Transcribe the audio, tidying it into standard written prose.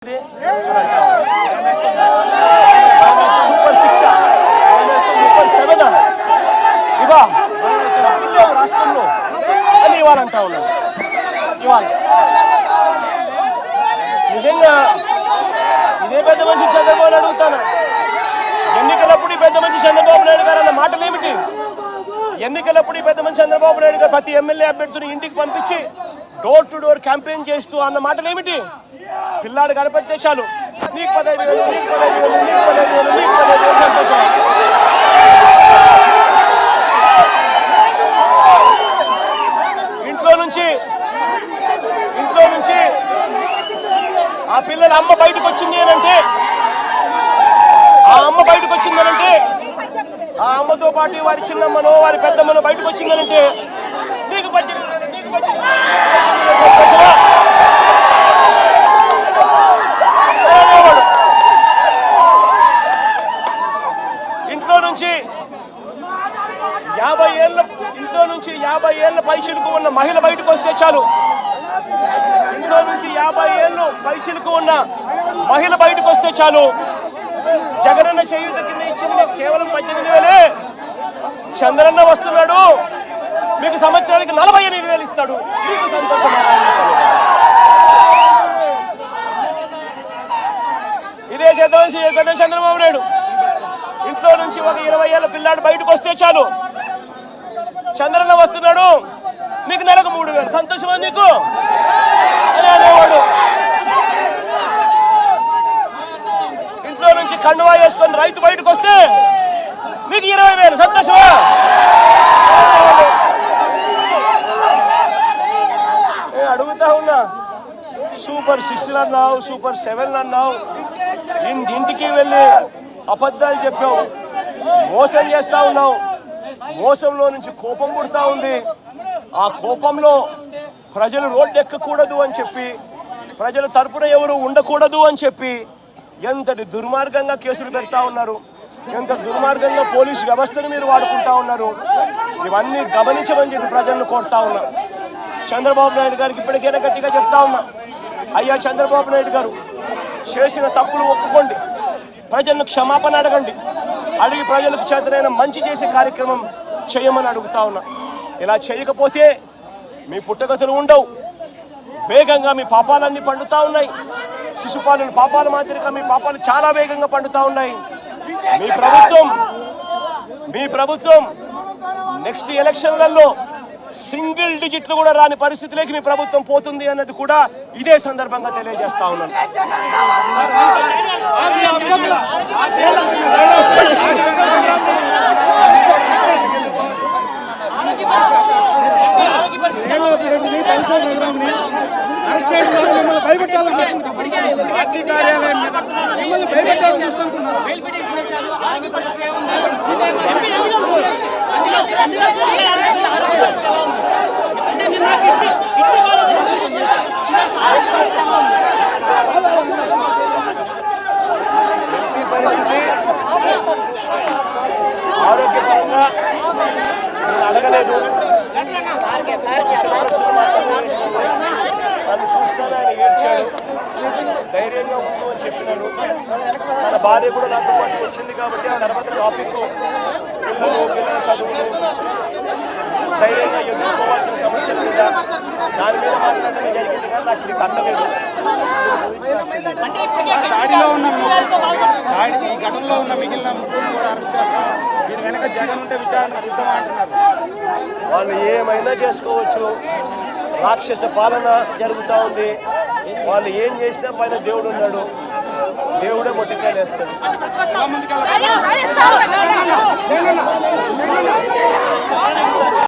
Super 6 super 7 ఇవా రాష్ట్రంలో అని ఇవాళ అంటా ఉన్నాను. ఇవాళ నిజంగా ఇదే పెద్ద మనిషి చంద్రబాబు అడుగుతాను, ఎన్నికలప్పుడు ఈ పెద్ద మనిషి చంద్రబాబు నాయుడు గారు అన్న మాటలు ఏమిటి? ఎన్నికలప్పుడు ఈ పెద్ద మనిషి చంద్రబాబు నాయుడు గారు ప్రతి ఎమ్మెల్యే అభ్యర్థిని ఇంటికి పంపించి డోర్ టు డోర్ క్యాంపెయిన్ చేస్తూ అన్న మాటలు ఏమిటి? పిల్లాడు కనపడితే చాలు నీకు 15,000, నీకు 15,000, నీకు 15,000, నీకు 15,000 సంతోషం. ఇంట్లో నుంచి ఆ పిల్లల అమ్మ బయటకు వచ్చింది అనంటే, ఆ అమ్మ బయటకు వచ్చిందనంటే, ఆ అమ్మతో పాటు వారి చిన్నమ్మనో వారి పెద్దమ్మనో బయటకు వచ్చిందనంటే నీకు ఇంట్లో నుంచి 50 ఏళ్ళ పైచిలుకు ఉన్న మహిళ బయటకు వస్తే చాలు. ఇంట్లో నుంచి 50 ఏళ్ళు పైచిలుకు ఉన్న మహిళ బయటకు వస్తే చాలు. జగనన్న చేయూత కింద ఇచ్చింది కేవలం 18,000. చంద్రన్న వస్తున్నాడు, మీకు సంవత్సరానికి 48,000 ఇస్తాడు. మీకు సంతోషం. ఇదే చేద్దాం చంద్రబాబు నాయుడు. ఇంట్లో నుంచి ఒక 20 ఏళ్ళ పిల్లాడు బయటకు వస్తే చాలు, చంద్రన్న వస్తున్నాడు, మీకు నెలకు 3,000. సంతోషమా నీకు అని అనేవాడు. ఇంట్లో నుంచి కండువా వేసుకొని రైతు బయటకు వస్తే మీకు 20,000. సంతోషమా? అడుగుతా ఉన్నా, సూపర్ 6 అన్నావు, సూపర్ 7 అన్నావు, ఇంటికి వెళ్ళి అబద్ధాలు చెప్పావు, మోసం చేస్తా ఉన్నావు. మోసంలో నుంచి కోపం పుడతా ఉంది. ఆ కోపంలో ప్రజలు రోడ్డు ఎక్కకూడదు అని చెప్పి, ప్రజల తరపున ఎవరు ఉండకూడదు అని చెప్పి ఎంతటి దుర్మార్గంగా కేసులు పెడతా ఉన్నారు, ఎంత దుర్మార్గంగా పోలీసు వ్యవస్థను మీరు వాడుకుంటా ఉన్నారు. ఇవన్నీ గమనించమని చెప్పి ప్రజలను కోరుతా ఉన్నా. చంద్రబాబు నాయుడు గారికి ఇప్పటికైనా గట్టిగా చెప్తా ఉన్నా, అయ్యా చంద్రబాబు నాయుడు గారు, చేసిన తప్పులు ఒప్పుకోండి, ప్రజలను క్షమాపణ అడగండి, అడిగి ప్రజలకు చేతనైన మంచి చేసే కార్యక్రమం చేయమని అడుగుతా ఉన్నా. ఇలా చేయకపోతే మీ పుట్టగతులు ఉండవు. వేగంగా మీ పాపాలన్నీ పండుతా ఉన్నాయి. శిశుపాలను పాపాల మాదిరిగా మీ పాపాలు చాలా వేగంగా పండుతా ఉన్నాయి. మీ ప్రభుత్వం నెక్స్ట్ ఎలక్షన్లలో సింగిల్ డిజిట్లు కూడా రాని పరిస్థితిలోకి మీ ప్రభుత్వం పోతుంది అన్నది కూడా ఇదే సందర్భంగా తెలియజేస్తా ఉన్నాను. ఆరోగ్యపరంగా నేను అడగలేదు, తను చూస్తాను, ఆయన ఏడ్చాడు, ధైర్యంగా ఉండు అని చెప్పినాను. తన భార్య కూడా నాతో పాటు వచ్చింది కాబట్టి ఆ తర్వాత టాపిక్ పిల్లల చదువులు, ధైర్యంగా ఎదుర్కోవాల్సిన సమస్యల మీద దాని మీద మాట్లాడడం జరిగింది. కానీ నాకు ఇది కట్టలేదు. ఈ ఘటనలో ఉన్న మిగిలిన ముగ్గురు కూడా అరెస్ట్ చేస్తారు. దీని వెనక జగన్ ఉంటే విచారణ సిద్ధమా అంటున్నారు. వాళ్ళు ఏమైనా చేసుకోవచ్చు, రాక్షస పాలన జరుగుతూ ఉంది. వాళ్ళు ఏం చేసినా పైన దేవుడు ఉన్నాడు, దేవుడే మొట్టికాయలు వేస్తాడు.